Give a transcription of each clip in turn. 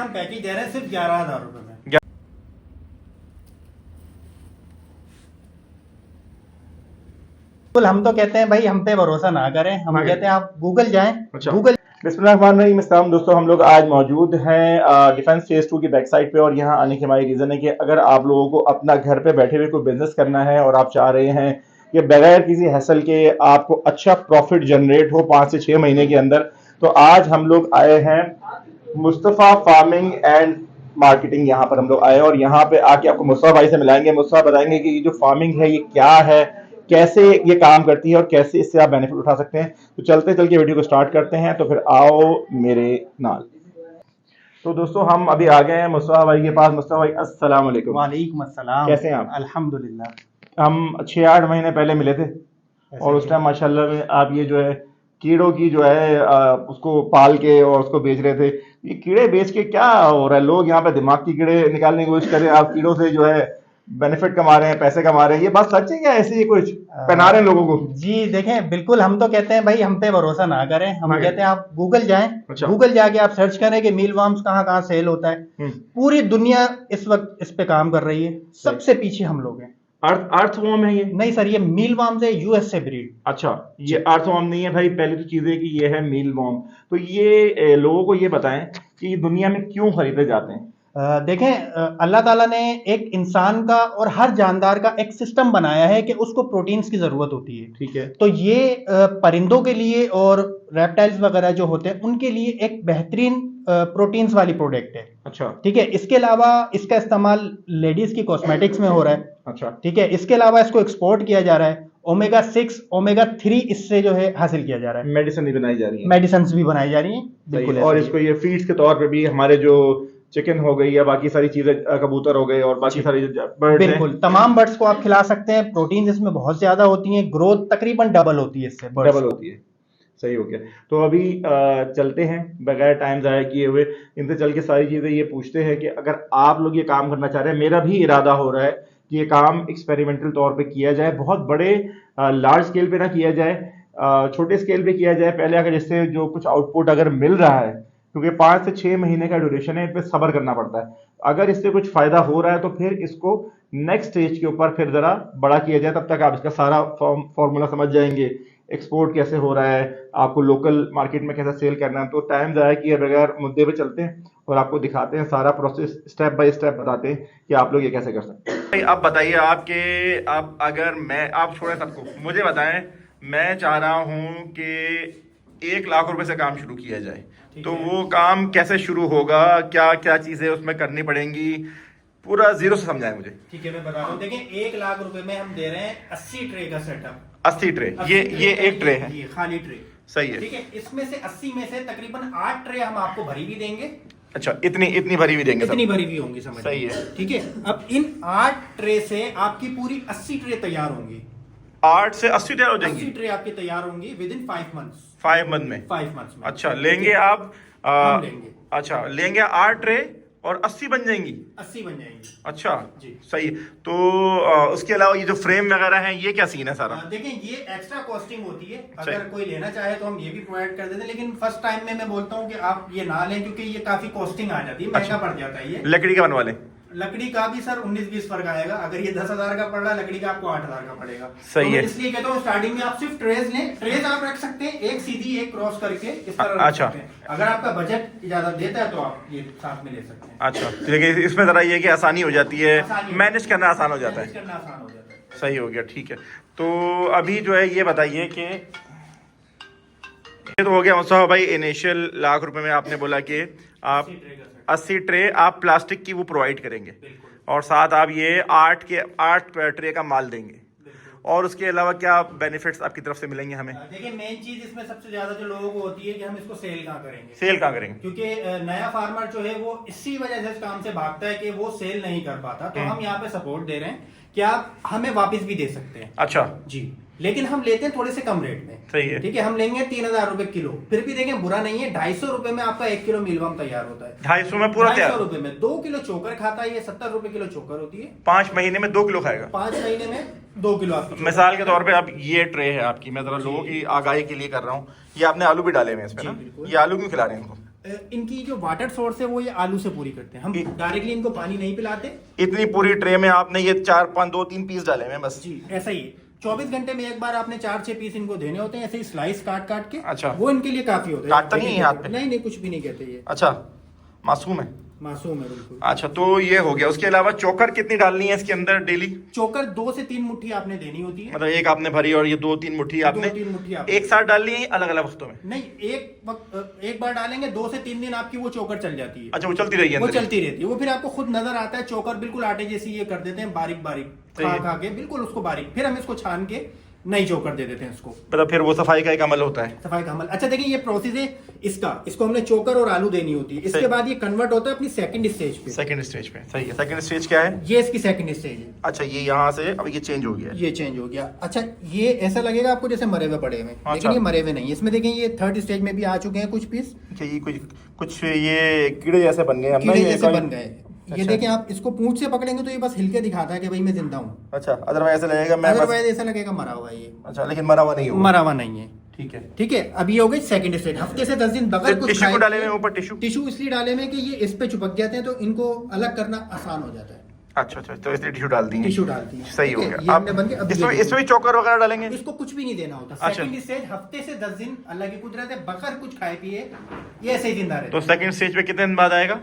हम पैकेज दे रहे हैं सिर्फ 11,000 रुपए में। बिल्कुल, हम तो कहते हैं भाई हम पे भरोसा ना करें, हम कहते हैं आप गूगल जाएं। अच्छा। गूगल बिस्मिल्लाहिर्रहमानिर्रहीम। इस्लाम दोस्तों, हम लोग आज मौजूद हैं डिफेंस फेज 2 की बैक साइड पे, और यहाँ आने की हमारी रीज़न है कि अगर आप लोगों को अपना घर पे बैठे हुए कोई बिजनेस करना है और आप चाह रहे हैं कि बगैर किसी हैसल के आपको अच्छा प्रॉफिट जनरेट हो 5 से 6 महीने के अंदर, तो आज हम लोग आए हैं मुस्तफ़ा फार्मिंग एंड मार्केटिंग। यहाँ पर हम लोग आए और यहाँ पे आके आपको मुस्तफ़ा भाई से मिलाएंगे। मुस्तफ़ा बताएंगे कि ये जो फार्मिंग है ये क्या है, कैसे ये काम करती है और कैसे इससे आप बेनिफिट उठा सकते हैं। तो चलते चल के वीडियो को स्टार्ट करते हैं, तो फिर आओ मेरे नाल। तो दोस्तों, हम अभी आ गए हैं मुस्तफ़ा भाई के पास। मुस्तफ़ा भाई, अस्सलाम वालेकुम। वालेकुम अस्सलाम। कैसे हैं आप? अल्हम्दुलिल्लाह। हम 6-8 महीने पहले मिले थे और उस टाइम माशाल्लाह में आप ये जो है कीड़ों की जो है उसको पाल के और उसको बेच रहे थे। ये कीड़े बेच के क्या हो रहा है? लोग यहाँ पे दिमाग की कीड़े निकालने की कोशिश कर रहे हैं, आप कीड़ों से जो है बेनिफिट कमा रहे हैं, पैसे कमा रहे हैं। ये बात सच है क्या? ऐसे ही कुछ पहना रहे हैं लोगों को? जी देखें, बिल्कुल, हम तो कहते हैं भाई हम पे भरोसा ना करें, हम कहते हैं आप गूगल जाएं। अच्छा। गूगल जाके आप सर्च करें कि मील वर्म्स कहाँ कहाँ सेल होता है। पूरी दुनिया इस वक्त इस पे काम कर रही है, सबसे पीछे हम लोग हैं। अर्थवॉर्म है ये? नहीं सर, ये मील वर्म्स है, यूएस से ब्रीड। अच्छा, ये अर्थवॉर्म नहीं है भाई। पहली तो चीज है कि ये है मील वॉर्म। तो ये लोगों को ये बताएं कि दुनिया में क्यों खरीदे जाते हैं। देखें, अल्लाह ताला ने एक इंसान का और हर जानदार का एक सिस्टम बनाया है कि उसको प्रोटीन्स की जरूरत होती है। ठीक है। तो ये परिंदों के लिए और रेप्टाइल्स वगैरह जो होते हैं उनके लिए एक बेहतरीन प्रोटीन्स वाली प्रोडक्ट है। अच्छा। ठीक है, इसके अलावा इसका इस्तेमाल लेडीज की कॉस्मेटिक्स में हो रहा है। अच्छा। ठीक है, इसके अलावा इसको एक्सपोर्ट किया जा रहा है। ओमेगा 6 ओमेगा 3 इससे जो है हासिल किया जा रहा है। मेडिसिन भी बनाई जा रही है। मेडिसिन भी बनाई जा रही है, बिल्कुल। और इसको ये फीड्स के तौर पे भी हमारे जो चिकन हो गई या बाकी सारी चीजें, कबूतर हो गए और बाकी सारी बर्ड्स, बिल्कुल तमाम बर्ड्स को आप खिला सकते हैं। प्रोटीन इसमें बहुत ज्यादा होती हैं, ग्रोथ तकरीबन डबल होती है इससे, डबल होती है। सही हो गया। तो अभी चलते हैं बगैर टाइम जाया किए हुए, इनसे चल के सारी चीजें ये पूछते हैं कि अगर आप लोग ये काम करना चाह रहे हैं, मेरा भी इरादा हो रहा है कि ये काम एक्सपेरिमेंटल तौर पे किया जाए, बहुत बड़े लार्ज स्केल पे ना किया जाए, छोटे स्केल पे किया जाए पहले। अगर इससे जो कुछ आउटपुट अगर मिल रहा है, क्योंकि 5 से 6 महीने का ड्यूरेशन है, इस पे सब्र करना पड़ता है। अगर इससे कुछ फायदा हो रहा है तो फिर इसको नेक्स्ट स्टेज के ऊपर फिर जरा बड़ा किया जाए। तब तक आप इसका सारा फॉर्मूला समझ जाएंगे, एक्सपोर्ट कैसे हो रहा है, आपको लोकल मार्केट में कैसे सेल करना है। तो टाइम ज़ाया किए बगैर मुद्दे पे चलते हैं और आपको दिखाते हैं सारा प्रोसेस, स्टेप बाय स्टेप बताते हैं कि आप लोग ये कैसे कर सकते हैं। भाई आप बताइए, आपके आप अगर मैं आप छोड़े सबको, मुझे बताएं, मैं चाह रहा हूँ कि 1 लाख रुपए से काम शुरू किया जाए, तो वो काम कैसे शुरू होगा, क्या क्या चीजें उसमें करनी पड़ेंगी, पूरा जीरो से समझाएं मुझे। ठीक है, मैं बता रहा हूँ। देखिए, 1 लाख रुपए में हम दे रहे हैं 80 ट्रे का सेटअप। 80 ट्रे? ये एक ट्रे है? ये खाली ट्रे। सही है। ठीक है, इसमें से 80 में से तकरीबन 8 ट्रे हम आपको भरी भी देंगे। अच्छा, इतनी भरी हुई देंगे? इतनी भरी हुई होंगी, समझ। सही है। ठीक है, अब इन 8 ट्रे से आपकी पूरी 80 ट्रे तैयार होंगी। 8 से 80 तैयार हो जाएंगी? 80 ट्रे आपकी तैयार होंगी विद इन 5 मंथ्स। 5 मंथ में? 5 मंथ्स में। अच्छा, लेंगे आप हम लेंगे। अच्छा, लेंगे 8 ट्रे और 80 बन जाएंगी? 80 बन जाएंगी। अच्छा जी, सही। तो उसके अलावा ये जो फ्रेम वगैरह है, ये क्या सीन है सारा? देखें, ये एक्स्ट्रा कॉस्टिंग होती है। सही। अगर कोई लेना चाहे तो हम ये भी प्रोवाइड कर देते हैं, लेकिन फर्स्ट टाइम में मैं बोलता हूँ कि आप ये ना लें, क्योंकि ये काफी कॉस्टिंग आ जाती है, महंगा पड़ जाता है। ये लकड़ी का बनवा लें? लकड़ी का भी सर 19-20 फर्क आएगा। अगर ये 10,000 का पड़ रहा है, लकड़ी का आपको 8,000 का पड़ेगा। सही है। इसलिए कहता हूँ स्टार्टिंग में आप सिर्फ ट्रेज लें। ट्रेज आप रख सकते हैं, एक सीधी एक क्रॉस करके, इस तरह रख अच्छा। सकते हैं। अगर आपका बजट इजाजत देता है तो आप ये साथ में ले सकते हैं। अच्छा, देखिए इसमें जरा ये कि आसानी हो जाती है, मैनेज करना आसान हो जाता मैनेज है। करना आसान हो जाता है। सही हो गया, ठीक है। तो अभी जो है ये बताइए कि ये तो हो गया मुस्तफा भाई, इनिशियल 1 लाख रुपए में आपने बोला कि आप 80 ट्रे आप प्लास्टिक की वो प्रोवाइड करेंगे और साथ आप ये 8 ट्रे का माल देंगे, और उसके अलावा क्या बेनिफिट्स आपकी तरफ से मिलेंगे हमें? देखिए, मेन चीज इसमें सबसे ज्यादा जो लोगों को होती है कि हम इसको सेल कहाँ करेंगे। सेल कहाँ करेंगे? क्योंकि नया फार्मर जो है वो इसी वजह से इस काम से भागता है कि वो सेल नहीं कर पाता। तो हम यहाँ पे सपोर्ट दे रहे हैं कि आप हमें वापस भी दे सकते हैं। अच्छा जी, लेकिन हम लेते हैं थोड़े से कम रेट में। सही है। ठीक है, हम लेंगे 3,000 रुपए किलो। फिर भी देखें, बुरा नहीं है, 250 रुपए में आपका 1 किलो मीलवर्म तैयार होता है। 250 में पूरा तैयार? 250 रुपए में 2 किलो चोकर खाता है। ये 70 रुपए किलो चोकर होती है। 5 महीने में 2 किलो खाएगा? 5 महीने में 2 किलो आपकी। मिसाल के तौर पे अब ये ट्रे है आपकी, मैं जरा लोगों की आगाही के लिए कर रहा हूँ, ये आपने आलू भी डाले हुए हैं इसमें ना? ये आलू क्यों खिला रहे हैं इनको? इनकी जो वाटर सोर्स है वो ये आलू से पूरी करते हैं, हम डायरेक्टली इनको पानी नहीं पिलाते। इतनी पूरी ट्रे में आपने ये 4-5-2-3 पीस डाले हैं बस? जी ऐसा ही 24 घंटे में एक बार आपने 4-6 पीस इनको देने होते हैं, ऐसे ही स्लाइस काट काट के। अच्छा। वो इनके लिए काफी होता है। काटता नहीं है हाथ पे? नहीं नहीं, कुछ भी नहीं कहते ये। अच्छा, मासूम है। मासूम है बिल्कुल। अच्छा, तो ये हो गया। उसके अलावा चोकर कितनी डालनी है इसके अंदर डेली? चोकर 2 से 3 मुट्ठी आपने देनी होती है। मतलब एक आपने भरी और ये 2-3 मुट्ठी आपने 2-3 मुट्ठी आपने एक साथ डालनी है अलग अलग वक्तों में? नहीं, एक बार डालेंगे 2 से 3 दिन आपकी वो चोकर चल जाती है। अच्छा, वो चलती रहेगी वो अंदर? चलती रहती है, वो फिर आपको खुद नजर आता है। चोकर बिल्कुल आटे जैसी ये कर देते हैं, बारीक बारीक खा खा के बिल्कुल उसको बारीक, फिर हम इसको छान के नई चोकर दे देते हैं इसको। मतलब फिर वो सफाई का एक अमल होता है? सफाई का अमल। अच्छा देखिए, ये प्रोसेस है इसको हमने चोकर और आलू देनी होती है। इसके बाद ये कन्वर्ट होता है अपनी सेकंड स्टेज पे। सेकंड स्टेज पे, सही है। सेकंड स्टेज क्या है? ये इसकी सेकंड स्टेज है। अच्छा, ये यहाँ से अब ये चेंज हो गया है। ये चेंज हो गया। अच्छा, ये ऐसा लगेगा आपको जैसे मरे हुए पड़े हुए, अच्छा। लेकिन ये मरे हुए नहीं है। इसमें देखें ये थर्ड स्टेज में भी आ चुके हैं कुछ पीस। अच्छा, ये कुछ ये कीड़े जैसे बन गए, कीड़े जैसे बन गए। ये अच्छा। देखें, आप इसको पूंछ से पकड़ेंगे तो ये बस हिल के दिखाता है कि भाई मैं जिंदा हूँ। अच्छा, अदरवाइज ऐसा लगेगा मैं बस। अदरवाइज ऐसा लगेगा मरा हुआ है ये। अच्छा, लेकिन मरा हुआ नहीं होगा? मरा हुआ नहीं है। ठीक है। ठीक है, अब ये हो गई सेकंड स्टेज। हफ्ते से 10 दिन बगैर कुछ टिश्यू को खाए डाले हुए ऊपर टिश्यू? टिश्यू इसलिए डाले हुए कि ये इस पे चिपक जाते हैं तो इनको अलग करना आसान हो जाता है। अच्छा अच्छा, तो इसलिए टिश्यू डाल दी? टिश्यू डालती है। सही हो ठीक है, गया। ये हमने बन के अब इसमें भी चोकर वगैरह डालेंगे? इसको कुछ भी नहीं देना होता। अच्छा। सेकंड स्टेज हफ्ते से 10 दिन अल्लाह की कुदरत है, बगैर कुछ खाए पिए ये ऐसे ही जिंदा रहता तो सेकंड स्टेज पे कितने दिन बाद आएगा?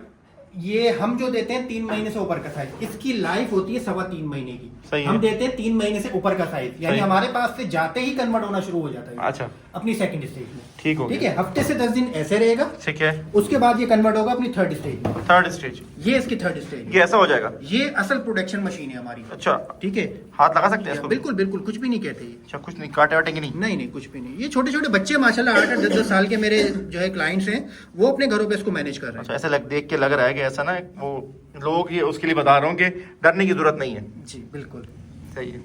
ये हम जो देते हैं 3 महीने से ऊपर का साइज, इसकी लाइफ होती है 3.25 महीने की। सही है। हम देते हैं 3 महीने से ऊपर का साइज, यानी सही। हमारे पास से जाते ही कन्वर्ट होना शुरू हो जाता है। अच्छा। अपनी सेकंड स्टेज में। ठीक हो ठीक गया। है, हफ्ते से 10 दिन ऐसे रहेगा। ठीक है। उसके बाद ये कन्वर्ट होगा अपनी थर्ड स्टेज में। Third stage? ये इसकी थर्ड स्टेज। ये ऐसा हो जाएगा? ये असल प्रोडक्शन मशीन है हमारी। अच्छा। ठीक है, हाथ लगा सकते हैं इसको? बिल्कुल बिल्कुल, कुछ भी नहीं कहते ये। अच्छा, कुछ नहीं काटे वाटेंगे नहीं? नहीं नहीं, कुछ भी नहीं। ये छोटे छोटे बच्चे माशाल्लाह 8-8 10-10 साल के मेरे जो है क्लाइंट्स हैं, वो अपने घरों पे इसको मैनेज कर रहे हैं। अच्छा, ऐसा देख के लग रहा है कि ऐसा ना वो लोग, ये उसके लिए बता रहा हूँ कि डरने की जरूरत नहीं है। जी बिल्कुल सही है।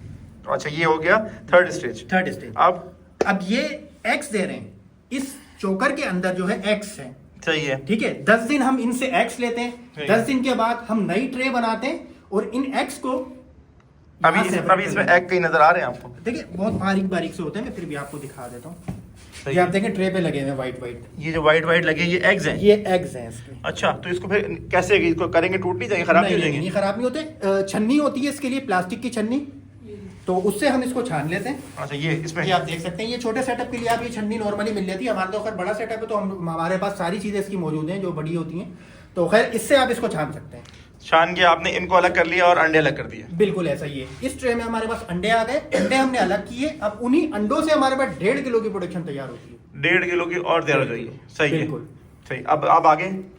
तो अच्छा, ये हो गया थर्ड स्टेज। Third stage. अब ये एग्स दे रहे हैं, इस चोकर के अंदर जो है एग्स हैं। सही है। ठीक है, 10 दिन हम इनसे एग्स लेते हैं। सही। 10 दिन के बाद हम नई ट्रे बनाते हैं और इन एग्स को अभी इसमें एग कहीं नजर आ रहे हैं आपको? देखिए, बहुत बारीक बारीक से होते हैं, मैं फिर भी आपको दिखा देता हूँ। सही ये आप है। देखें ट्रे पे लगे हुए व्हाइट व्हाइट, ये जो व्हाइट व्हाइट लगे ये एग्स हैं? ये एग्स हैं इसके। अच्छा, तो इसको फिर कैसे इसको करेंगे? टूट नहीं जाएंगे? खराब नहीं हो नहीं, जाएंगे? ये खराब नहीं होते। छन्नी होती है इसके लिए, प्लास्टिक की छन्नी, तो उससे हम इसको छान लेते हैं। अच्छा, ये इसमें ये आप देख सकते हैं, ये छोटे सेटअप के लिए आप ये छन्नी नॉर्मली मिल जाती है। हमारे तो खैर बड़ा सेटअप है, तो हमारे पास सारी चीजें इसकी मौजूद हैं जो बड़ी होती हैं, तो खैर इससे आप इसको छान सकते हैं। छान के आपने इनको अलग कर लिया और अंडे अलग कर दिए? बिल्कुल ऐसा ही है। इस ट्रे में हमारे पास अंडे आ गए, अंडे हमने अलग किए। अब उन्हीं अंडों से हमारे पास 1.5 किलो की प्रोडक्शन तैयार होती है। 1.5 किलो की और तैयार हो जाएगी? सही है। बिल्कुल सही। अब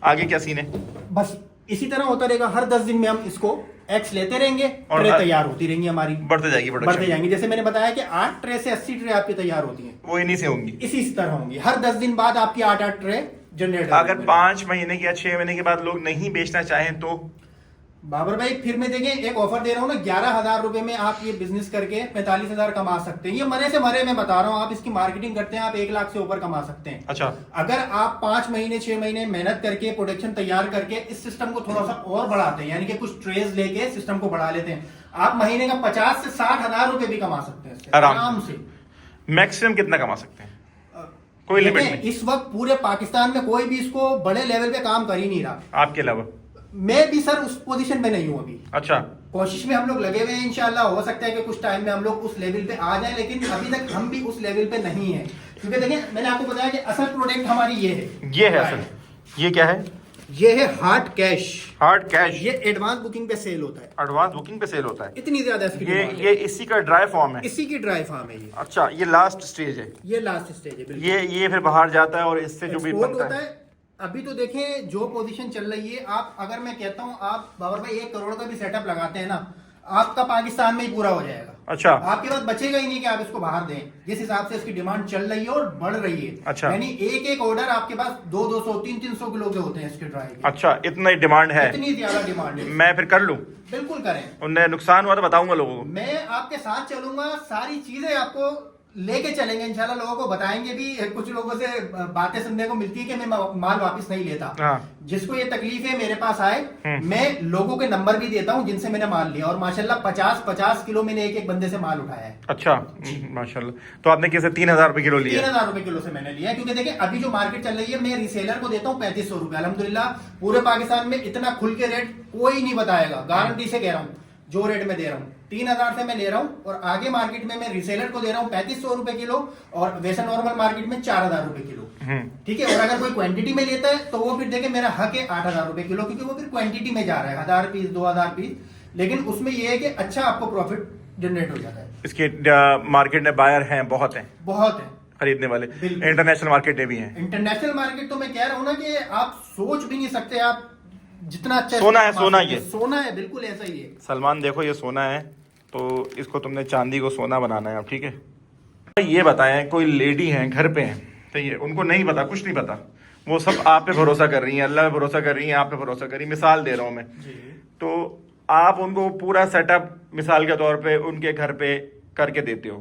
आगे क्या सीन है? बस इसी तरह होता रहेगा। हर 10 दिन में हम इसको एक्स लेते रहेंगे और ट्रे तैयार होती रहेंगी हमारी, बढ़ते जाएगी बढ़ते प्रोडक्शन? जाएंगी। जैसे मैंने बताया कि 8 ट्रे से 80 ट्रे आपकी तैयार होती हैं, वो इन्हीं से होंगी? इसी तरह होंगी। हर 10 दिन बाद आपकी 8-8 ट्रे जनरेट। अगर 5 महीने की या 6 महीने के बाद लोग नहीं बेचना चाहें तो? बाबर भाई, फिर मैं देखें एक ऑफर दे रहा हूँ ना, 11,000 रुपए में आप ये बिजनेस करके 45,000 कमा सकते हैं। ये मरे से मरे मैं बता रहा हूँ, आप इसकी मार्केटिंग करते हैं, आप 1 लाख से ऊपर कमा सकते हैं। अच्छा। अगर आप 5 महीने 6 महीने मेहनत करके प्रोडक्शन तैयार करके इस सिस्टम को थोड़ा सा और बढ़ाते हैं, यानी कि कुछ ट्रेज लेके सिस्टम को बढ़ा लेते हैं, आप महीने का 50 से 60,000 रुपए भी कमा सकते हैं इससे, आराम से। मैक्सिमम कितना कमा सकते हैं? कोई लिमिट नहीं? इस वक्त पूरे पाकिस्तान में कोई भी इसको बड़े लेवल पे काम कर ही नहीं रहा, आपके अलावा? मैं भी सर उस पोजीशन में नहीं हूं अभी। अच्छा। कोशिश में हम लोग लगे हुए हैं, इंशाल्लाह हो सकता है कि कुछ टाइम में हम लोग उस लेवल पे आ जाएं, लेकिन अभी तक हम भी उस लेवल पे नहीं है। क्योंकि देखिए, मैंने आपको बताया कि असल प्रोडक्ट हमारी ये है। ये है असल? ये क्या है? ये है हार्ड कैश। Hard cash? ये एडवांस बुकिंग पे सेल होता है। एडवांस बुकिंग पे सेल होता है? इतनी ज्यादा इसकी ये डिमांड है। ये इसी का ड्राई फॉर्म है? इसी की ड्राई फार्म है ये। अच्छा, ये लास्ट स्टेज है? ये लास्ट स्टेज है बिल्कुल। ये फिर बाहर जाता है और इससे जो भी एक्सपोर्ट बनता होता है? है। अभी तो देखें जो पोजीशन चल रही है, आप अगर मैं कहता हूँ आप बाबर भाई 1 करोड़ का भी सेटअप लगाते हैं ना, आपका पाकिस्तान में ही पूरा हो जाएगा। अच्छा। आपके पास बचेगा ही नहीं कि आप इसको बाहर दें, जिस हिसाब से इसकी डिमांड चल रही है और बढ़ रही है। अच्छा। यानी एक ऑर्डर आपके पास 200 300 किलो के होते हैं इसके ड्राई के। अच्छा, इतना ही डिमांड है? इतनी ज्यादा डिमांड है। मैं फिर कर लूं? बिल्कुल करें। उन्हें नुकसान हुआ तो बताऊंगा लोगों को। मैं आपके साथ चलूंगा, सारी चीजें आपको लेके चलेंगे इंशाल्लाह, लोगों को बताएंगे भी। कुछ लोगों से बातें सुनने को मिलती है कि मैं माल वापस नहीं लेता। हाँ। जिसको ये तकलीफ है मेरे पास आए, मैं लोगों के नंबर भी देता हूँ जिनसे मैंने माल लिया, और माशाल्लाह 50-50 किलो मैंने एक बंदे से माल उठाया है। अच्छा, माशाल्लाह। तो आपने कैसे 3,000 रुपए किलो लिया? 3,000 रुपए किलो से मैंने लिया, क्योंकि देखिए अभी जो मार्केट चल रही है, मैं रिसेलर को देता हूँ 3500 रुपए। अल्हम्दुलिल्लाह पूरे पाकिस्तान में इतना खुल के रेट कोई नहीं बताएगा, गारंटी से कह रहा हूँ। जो रेट में दे रहा हूँ 3,000 से मैं ले रहा हूँ, और आगे मार्केट में मैं रिसेलर को दे रहा हूँ 3500 रुपए किलो, और वैसे नॉर्मल मार्केट में 4,000 रुपए किलो। ठीक है। और अगर कोई क्वांटिटी में लेता है तो वो फिर देखे मेरा हक है 8,000 रुपए किलो, क्योंकि वो फिर क्वांटिटी में जा रहा है, 1,000 पीस 2,000 पीस। लेकिन उसमें ये है कि अच्छा आपको प्रॉफिट जनरेट हो जाता है। इसके मार्केट में बायर हैं, बहुत हैं, बहुत है खरीदने वाले। इंटरनेशनल मार्केट में भी हैं। इंटरनेशनल मार्केट तो मैं कह रहा हूँ ना कि आप सोच भी नहीं सकते, आप जितना अच्छा सोना है, सोना ये सोना है, बिल्कुल ऐसा ही है। सलमान देखो ये सोना है, तो इसको तुमने चांदी को सोना बनाना है अब, ठीक है। ये बताएं, कोई लेडी हैं घर पे हैं, सही है, उनको नहीं पता, कुछ नहीं पता, वो सब आप पे भरोसा कर रही हैं, अल्लाह पे भरोसा कर रही हैं, आप पे भरोसा कर रही हैं। मिसाल दे रहा हूँ मैं, तो आप उनको पूरा सेटअप मिसाल के तौर पे उनके घर पे करके देते हो,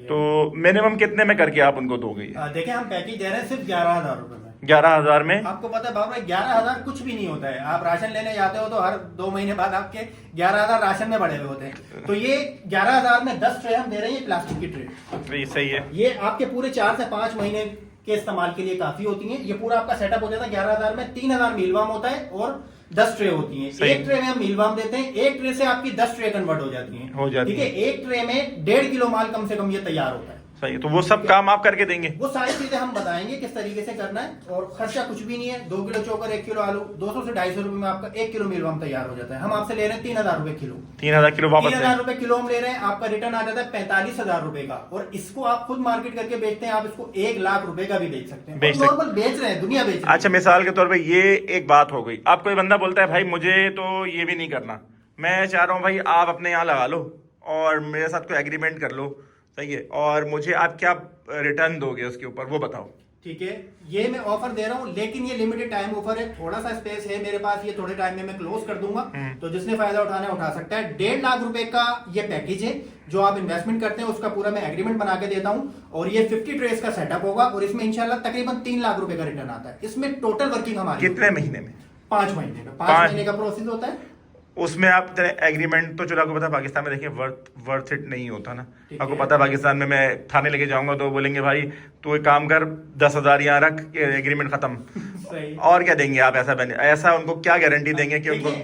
तो मिनिमम कितने में करके आप उनको दोगे? देखिए हम पैकेज दे रहे हैं सिर्फ 11,000 रुपए में। 11,000 में? आपको पता है बाबा 11,000 कुछ भी नहीं होता है। आप राशन लेने जाते हो तो हर 2 महीने बाद आपके 11,000 राशन में बढ़े हुए होते हैं। तो ये 11,000 में 10 ट्रे हम दे रहे हैं, प्लास्टिक की ट्रे। सही है। ये आपके पूरे 4 से 5 महीने के इस्तेमाल के लिए काफी होती है। ये पूरा आपका सेटअप हो जाता है 11,000 में। 3,000 मीलवाम होता है और 10 ट्रे होती हैं। एक ट्रे में हम मीलवाम देते हैं, एक ट्रे से आपकी 10 ट्रे कन्वर्ट हो जाती हैं। ठीक है। एक ट्रे में 1.5 किलो माल कम से कम ये तैयार होता है। सही है। तो वो सब काम आप करके देंगे? वो सारी चीजें हम बताएंगे किस तरीके से करना है, और खर्चा कुछ भी नहीं है। 2 किलो चोकर, 1 किलो आलू, 200 से 250 रुपए में आपका 1 किलो मीलवाम तैयार हो जाता है। हम आपसे ले रहे हैं 3,000 रुपए किलो। 3,000 किलो वापस 3,000 रुपए किलो हम ले रहे हैं, आपका रिटर्न आ जाता है 45,000 रुपए का। और इसको आप खुद मार्केट करके बेचते हैं, आप इसको 1 लाख रुपए का भी बेच सकते हैं। नॉर्मल बेच रहे हैं, दुनिया बेच रही है। अच्छा, मिसाल के तौर पर ये एक बात हो गई। आप कोई बंदा बोलता है भाई मुझे तो ये भी नहीं करना, मैं चाह रहा हूँ भाई आप अपने यहाँ लगा लो और मेरे साथ कोई एग्रीमेंट कर लो, सही है, और मुझे आप क्या रिटर्न दोगे उसके ऊपर, वो बताओ। ठीक है। ये मैं ऑफर दे रहा हूँ, लेकिन ये लिमिटेड टाइम ऑफर है। थोड़ा सा स्पेस है मेरे पास, ये थोड़े टाइम में मैं क्लोज कर दूंगा। तो जिसने फायदा उठाना है उठा सकता है। 1.5 लाख रुपए का ये पैकेज है, जो आप इन्वेस्टमेंट करते हैं उसका पूरा मैं एग्रीमेंट बना के देता हूँ। और ये 50 ट्रेस का सेटअप होगा, और इसमें इंशाल्लाह तकरीबन 3 लाख रुपए का रिटर्न आता है। इसमें टोटल वर्किंग हमारी कितने महीने में? 5 महीने का। 5 महीने का प्रोसेस होता है। उसमें आप एग्रीमेंट तो चलो आपको पता है पाकिस्तान में देखिए वर्थ इट नहीं होता ना। आपको पता है पाकिस्तान में मैं थाने लेके जाऊंगा तो बोलेंगे भाई तू एक काम कर 10,000 यहाँ रख, एग्रीमेंट खत्म। और क्या देंगे आप? ऐसा उनको क्या गारंटी देंगे कि उनको?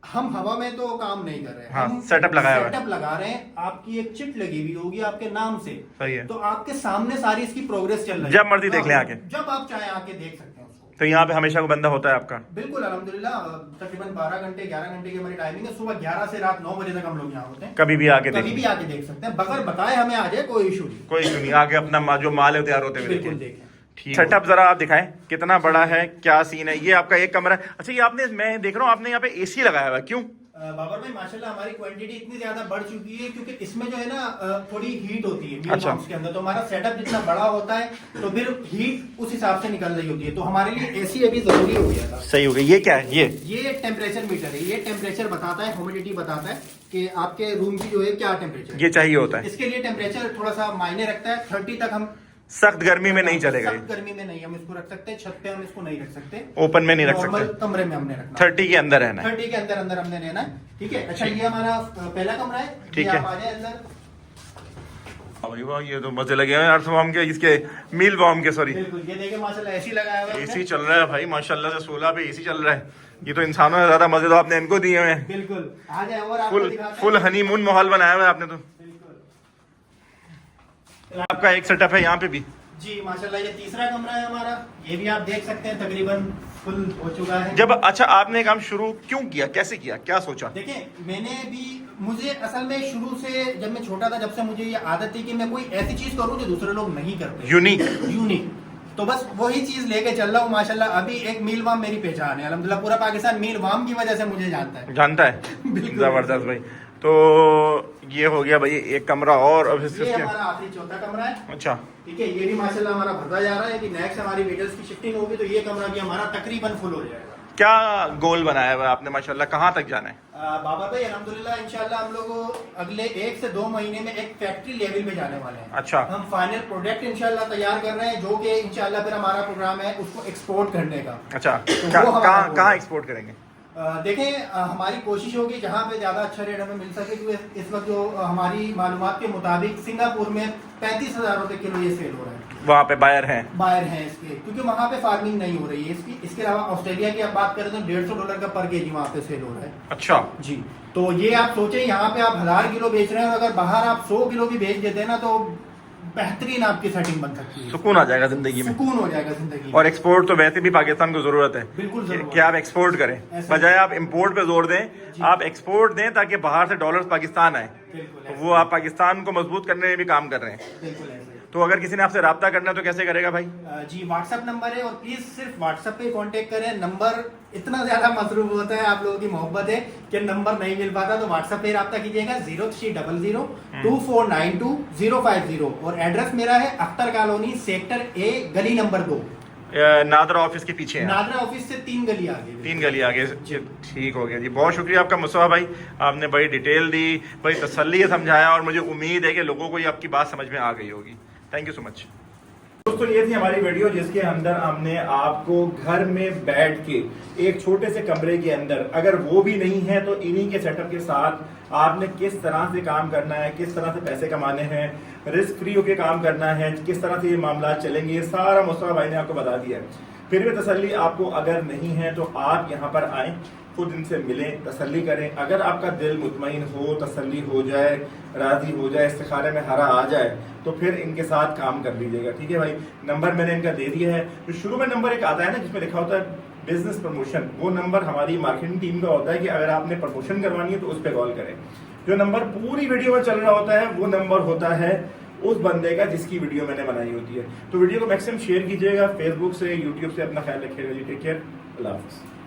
हम हवा में तो काम नहीं कर रहे हैं। हाँ, सेटअप लगाया हुआ है। सेटअप लगा रहे हैं। आपकी एक चिट लगी हुई होगी आपके नाम से, सही है, तो आपके सामने सारी इसकी प्रोग्रेस चल रही है। जब मर्जी देख लें आके, जब आप चाहे आके देख सकते हैं। तो यहाँ पे हमेशा को बंदा होता है आपका? बिल्कुल अल्हम्दुलिल्लाह। तकरीबन 12 घंटे 11 घंटे की हमारी टाइमिंग है। सुबह 11 से रात 9 बजे तक हम लोग यहाँ होते हैं। कभी भी आके देख सकते हैं, बगैर बताए हमें आ जाए, कोई इशू नहीं। कोई इशू नहीं, आके अपना जो माल है तैयार होते हुए देखें। सेटअप जरा आप दिखाएं कितना बड़ा है, क्या सीन है। ये आपका एक कमरा है। अच्छा, ये आपने, मैं देख रहा हूँ आपने यहाँ पे एसी लगाया हुआ है, क्यों? बाबर भाई माशाल्लाह हमारी क्वांटिटी इतनी ज्यादा बढ़ चुकी है, क्योंकि इसमें जो है ना थोड़ी हीट होती है। अच्छा। के अंदर तो हमारा सेटअप जितना बड़ा होता है तो फिर हीट उस हिसाब से निकल रही होती है, तो हमारे लिए एसी अभी जरूरी हो गया था। सही हो गया। ये क्या है? ये टेम्परेचर मीटर है। ये टेम्परेचर बताता है, ह्यूमिडिटी बताता है कि आपके रूम की जो है क्या टेम्परेचर ये चाहिए होता है। इसके लिए टेम्परेचर थोड़ा सा मायने रखता है। 30 तक हम सख्त गर्मी में नहीं चलेगा। सख्त गर्मी में नहीं हम इसको रख सकते, छत पे हम इसको नहीं रख सकते, ओपन में नहीं रख सकते, कमरे में हमने रखना। 30 के अंदर रहना है। 30 के अंदर हमने रहना है। ठीक है। अच्छा, ये हमारा पहला कमरा है। ठीक है। आप आ जाए अंदर। वाह, ये तो मजे लगे हैं अर्थवॉर्म के, इसके मील वॉर्म के, सॉरी। बिल्कुल। ये देखिए माशाल्लाह एसी लगाया हुआ है। एसी चल रहा है भाई माशाल्लाह से, 16 पे एसी चल रहा है। ये तो इंसानों से ज्यादा मजे तो आपने इनको दिए हुए हैं। बिल्कुल। आ जाए और आपको फुल हनीमून माहौल बनाया हुआ है आपने तो। आपका एक सेटअप है यहाँ पे भी जी माशाल्लाह। ये तीसरा कमरा है हमारा। ये भी आप देख सकते हैं तकरीबन फुल हो चुका है। जब अच्छा आपने काम शुरू क्यों किया, कैसे किया, क्या सोचा? देखिए मैंने भी, मुझे असल में शुरू से जब मैं छोटा था, जब से मुझे ये आदत थी कि मैं कोई ऐसी चीज करूं जो दूसरे लोग नहीं करते, यूनिक। तो बस वही चीज लेके चल रहा हूँ माशाल्लाह। अभी एक मीलवाम मेरी पहचान है अल्हम्दुलिल्लाह। पूरा पाकिस्तान मीलवाम की वजह से मुझे जानता है। जबरदस्त भाई। तो ये हो गया भाई एक कमरा और। अब ये हमारा आखिरी चौथा कमरा है। अच्छा। ठीक है। ये भी माशाल्लाह हमारा भरता जा रहा है कि नेक्स्ट हमारी वीडियोस की शिफ्टिंग होगी तो ये कमरा भी हमारा तकरीबन फुल हो जाएगा। क्या गोल बनाया हुआ है आपने माशाल्लाह, कहाँ तक जाना है? बाबा भाई अल्हम्दुलिल्लाह इंशाल्लाह हम लोग अगले 1 से 2 महीने में एक फैक्ट्री लेवल पे जाने वाले हैं। अच्छा। हम फाइनल प्रोडक्ट इंशाल्लाह तैयार कर रहे हैं, जो कि इंशाल्लाह फिर हमारा प्रोग्राम है उसको एक्सपोर्ट करने का। अच्छा, तो वो हमारा कहाँ गोल कहाँ है। एक्सपोर्ट करेंगे? देखें, हमारी कोशिश होगी जहाँ पे ज़्यादा अच्छा रेट हमें मिल सके, क्योंकि इस वक्त जो हमारी मालूमात के मुताबिक सिंगापुर में 35,000 रुपए किलो ये सेल हो रहा है। वहाँ पे बायर हैं? बायर हैं इसके, क्योंकि वहाँ पे फार्मिंग नहीं हो रही है इसकी। इसके अलावा ऑस्ट्रेलिया की आप बात करें तो $150 का पर केजी वहाँ पे सेल हो रहा है। अच्छा जी, तो ये आप सोचें यहाँ पे आप 1000 किलो बेच रहे हैं, और अगर बाहर आप 100 किलो भी बेच देते हैं ना, तो बेहतरीन आपकी सेटिंग बन सकती है, सुकून आ जाएगा जिंदगी में, सुकून हो जाएगा जिंदगी। और एक्सपोर्ट तो वैसे भी पाकिस्तान को जरूरत है, बिल्कुल जरूरत कि आप एक्सपोर्ट करें, ऐसा बजाय आप इंपोर्ट पे जोर दें, जी। आप एक्सपोर्ट दें ताकि बाहर से डॉलर्स पाकिस्तान आए। बिल्कुल तो ऐसा। वो आप पाकिस्तान को मजबूत करने में भी काम कर रहे हैं। बिल्कुल ऐसे। तो अगर किसी ने आपसे रब्ता करना है तो कैसे करेगा भाई? जी, व्हाट्सएप नंबर है, और प्लीज सिर्फ व्हाट्सएप पे कांटेक्ट करें। नंबर इतना ज्यादा मसरूफ होता है, आप लोगों की मोहब्बत है कि नंबर नहीं मिल पाता, तो व्हाट्सएप पे रब्ता कीजिएगा 0300249250, और एड्रेस मेरा है अख्तर कॉलोनी, सेक्टर ए, गली नंबर 2, नादरा ऑफिस के पीछे है। नादरा ऑफिस से 3 गली आगे। 3 गली आगे। ठीक हो गया जी, बहुत शुक्रिया आपका मुस्तफा भाई, आपने बड़ी डिटेल दी, बड़ी तसल्ली से समझाया, और मुझे उम्मीद है कि लोगों को ये आपकी बात समझ में आ गई होगी। Thank you so much. दोस्तों, ये थी हमारी वीडियो जिसके अंदर हमने आपको घर में बैठ के एक छोटे से कमरे के अंदर, अगर वो भी नहीं है तो इन्हीं के सेटअप के साथ आपने किस तरह से काम करना है, किस तरह से पैसे कमाने हैं, रिस्क फ्री होकर काम करना है, किस तरह से ये मामला चलेंगे, ये सारा मुस्तफा भाई ने आपको बता दिया है। फिर भी तसल्ली आपको अगर नहीं है तो आप यहाँ पर आएँ, खुद इनसे मिलें, तसल्ली करें। अगर आपका दिल मुतमईन हो, तसल्ली हो जाए, राजी हो जाए, इस्तिखारे में हरा आ जाए, तो फिर इनके साथ काम कर लीजिएगा। ठीक है भाई, नंबर मैंने इनका दे दिया है। तो शुरू में नंबर एक आता है ना जिसमें लिखा होता है बिजनेस प्रमोशन, वो नंबर हमारी मार्केटिंग टीम का होता है कि अगर आपने प्रमोशन करवानी है तो उस पर कॉल करें। जो नंबर पूरी वीडियो में चल रहा होता है वो नंबर होता है उस बंदे का जिसकी वीडियो मैंने बनाई होती है। तो वीडियो को मैक्सिमम शेयर कीजिएगा, फेसबुक से, यूट्यूब से। अपना ख्याल रखिएगा जी, टेक केयर, अल्लाह हाफिज़।